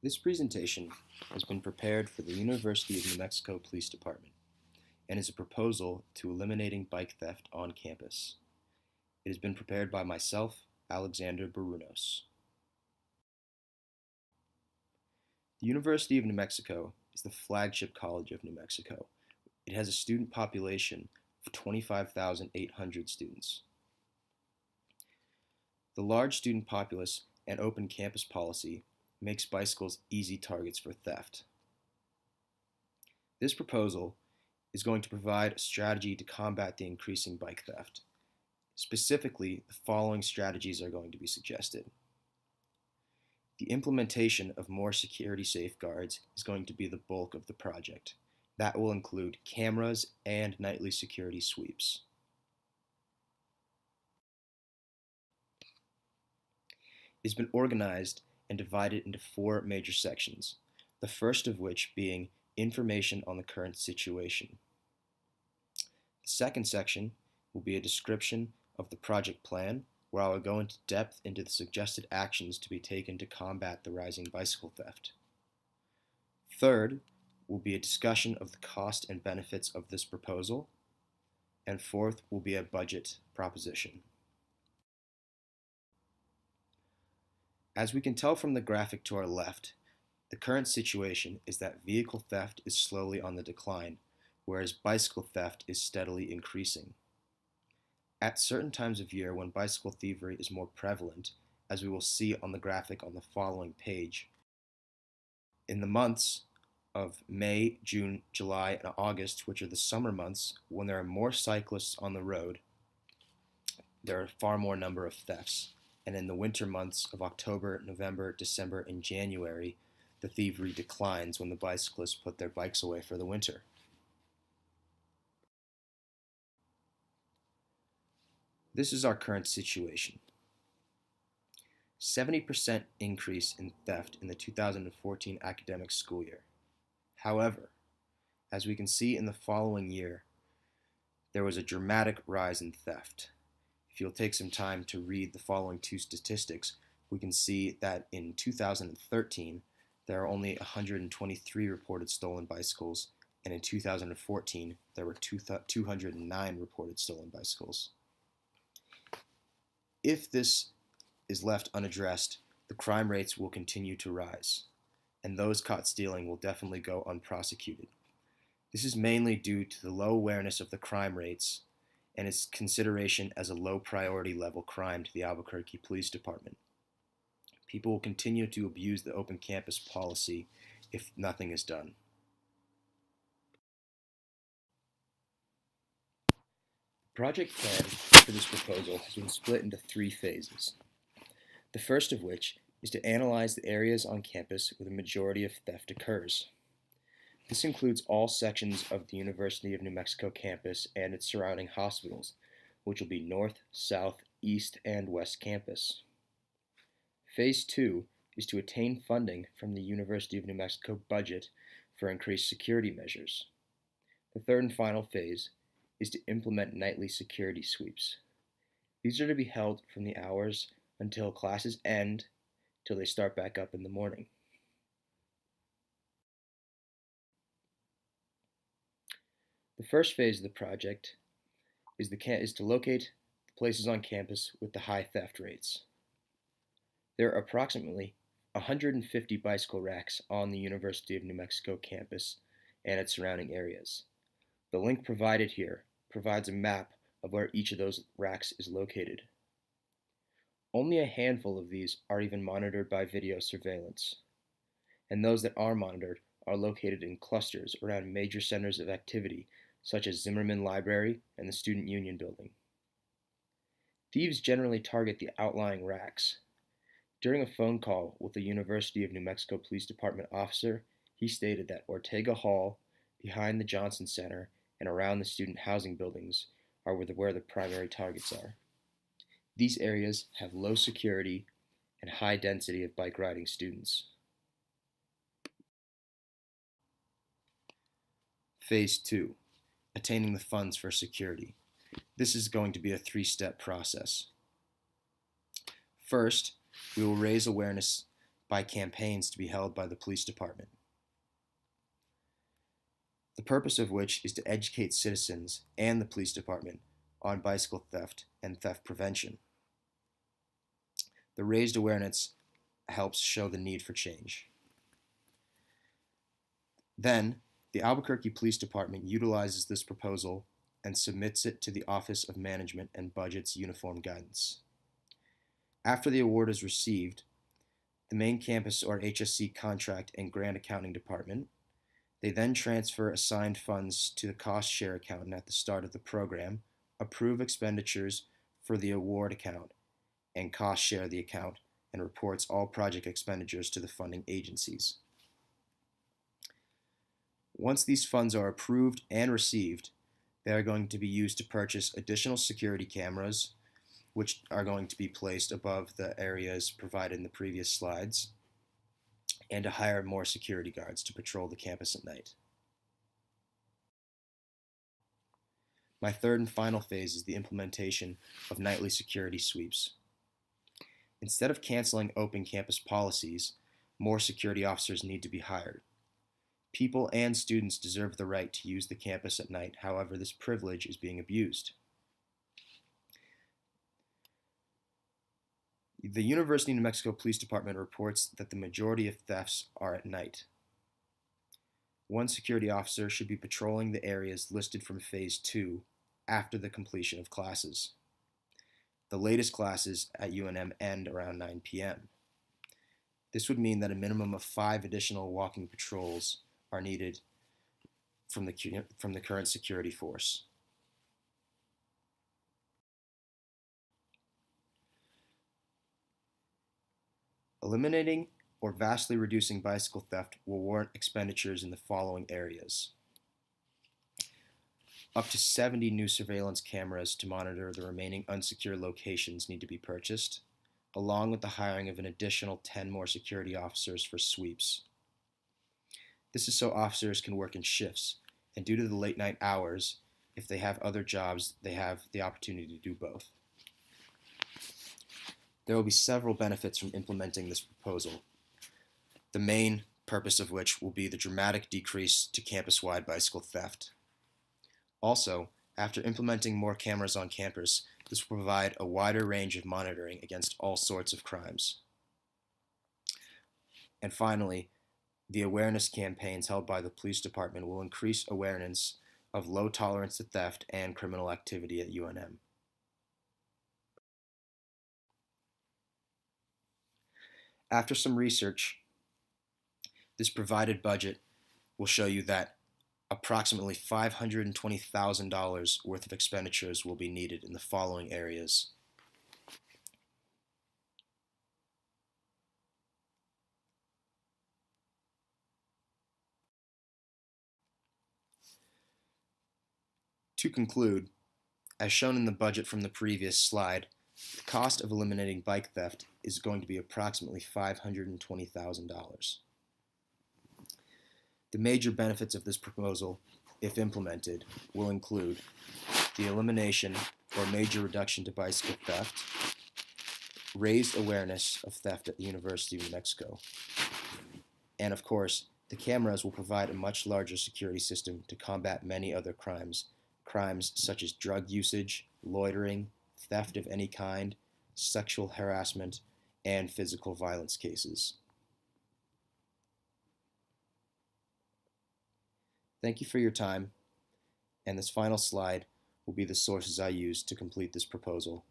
This presentation has been prepared for the University of New Mexico Police Department and is a proposal to eliminating bike theft on campus. It has been prepared by myself, Alexander Barounos. The University of New Mexico is the flagship college of New Mexico. It has a student population of 25,800 students. The large student populace and open campus policy makes bicycles easy targets for theft. This proposal is going to provide a strategy to combat the increasing bike theft. Specifically, the following strategies are going to be suggested. The implementation of more security safeguards is going to be the bulk of the project. That will include cameras and nightly security sweeps. It's been organized and divided into 4 major sections, the first of which being information on the current situation. The second section will be a description of the project plan, where I will go into depth into the suggested actions to be taken to combat the rising bicycle theft. Third will be a discussion of the cost and benefits of this proposal, and fourth will be a budget proposition. As we can tell from the graphic to our left, the current situation is that vehicle theft is slowly on the decline, whereas bicycle theft is steadily increasing. At certain times of year when bicycle thievery is more prevalent, as we will see on the graphic on the following page, in the months of May, June, July, and August, which are the summer months, when there are more cyclists on the road, there are far more number of thefts. And in the winter months of October, November, December, and January, the thievery declines when the bicyclists put their bikes away for the winter. This is our current situation. 70% increase in theft in the 2014 academic school year. However, as we can see in the following year, there was a dramatic rise in theft. If you'll take some time to read the following 2 statistics, we can see that in 2013, there are only 123 reported stolen bicycles, and in 2014, there were 209 reported stolen bicycles. If this is left unaddressed, the crime rates will continue to rise, and those caught stealing will definitely go unprosecuted. This is mainly due to the low awareness of the crime rates and its consideration as a low priority level crime to the Albuquerque Police Department. People will continue to abuse the open campus policy if nothing is done. The project plan for this proposal has been split into 3 phases. The first of which is to analyze the areas on campus where the majority of theft occurs. This includes all sections of the University of New Mexico campus and its surrounding hospitals, which will be North, South, East, and West Campus. Phase 2 is to attain funding from the University of New Mexico budget for increased security measures. The third and final phase is to implement nightly security sweeps. These are to be held from the hours until classes end till they start back up in the morning. The first phase of the project is to locate the places on campus with the high theft rates. There are approximately 150 bicycle racks on the University of New Mexico campus and its surrounding areas. The link provided here provides a map of where each of those racks is located. Only a handful of these are even monitored by video surveillance, and those that are monitored are located in clusters around major centers of activity such as Zimmerman Library and the Student Union Building. Thieves generally target the outlying racks. During a phone call with the University of New Mexico Police Department officer, he stated that Ortega Hall, behind the Johnson Center, and around the student housing buildings are where the primary targets are. These areas have low security and high density of bike riding students. Phase 2. Attaining the funds for security. This is going to be a 3-step process. First, we will raise awareness by campaigns to be held by the police department, the purpose of which is to educate citizens and the police department on bicycle theft and theft prevention. The raised awareness helps show the need for change. Then, the Albuquerque Police Department utilizes this proposal and submits it to the Office of Management and Budget's Uniform Guidance. After the award is received, the main campus or HSC contract and grant accounting department, they then transfer assigned funds to the cost share accountant at the start of the program, approve expenditures for the award account, and cost share the account, and reports all project expenditures to the funding agencies. Once these funds are approved and received, they are going to be used to purchase additional security cameras, which are going to be placed above the areas provided in the previous slides, and to hire more security guards to patrol the campus at night. My third and final phase is the implementation of nightly security sweeps. Instead of canceling open campus policies, more security officers need to be hired. People and students deserve the right to use the campus at night, however, this privilege is being abused. The University of New Mexico Police Department reports that the majority of thefts are at night. One security officer should be patrolling the areas listed from Phase 2 after the completion of classes. The latest classes at UNM end around 9 p.m. This would mean that a minimum of 5 additional walking patrols are needed from the current security force. Eliminating or vastly reducing bicycle theft will warrant expenditures in the following areas. Up to 70 new surveillance cameras to monitor the remaining unsecured locations need to be purchased, along with the hiring of an additional 10 more security officers for sweeps. This is so officers can work in shifts, and due to the late night hours, if they have other jobs, they have the opportunity to do both. There will be several benefits from implementing this proposal, the main purpose of which will be the dramatic decrease to campus-wide bicycle theft. Also, after implementing more cameras on campus, this will provide a wider range of monitoring against all sorts of crimes. And finally, the awareness campaigns held by the police department will increase awareness of low tolerance to theft and criminal activity at UNM. After some research, this provided budget will show you that approximately $520,000 worth of expenditures will be needed in the following areas. To conclude, as shown in the budget from the previous slide, the cost of eliminating bike theft is going to be approximately $520,000. The major benefits of this proposal, if implemented, will include the elimination or major reduction to bicycle theft, raised awareness of theft at the University of New Mexico, and of course, the cameras will provide a much larger security system to combat many other crimes such as drug usage, loitering, theft of any kind, sexual harassment, and physical violence cases. Thank you for your time, and this final slide will be the sources I used to complete this proposal.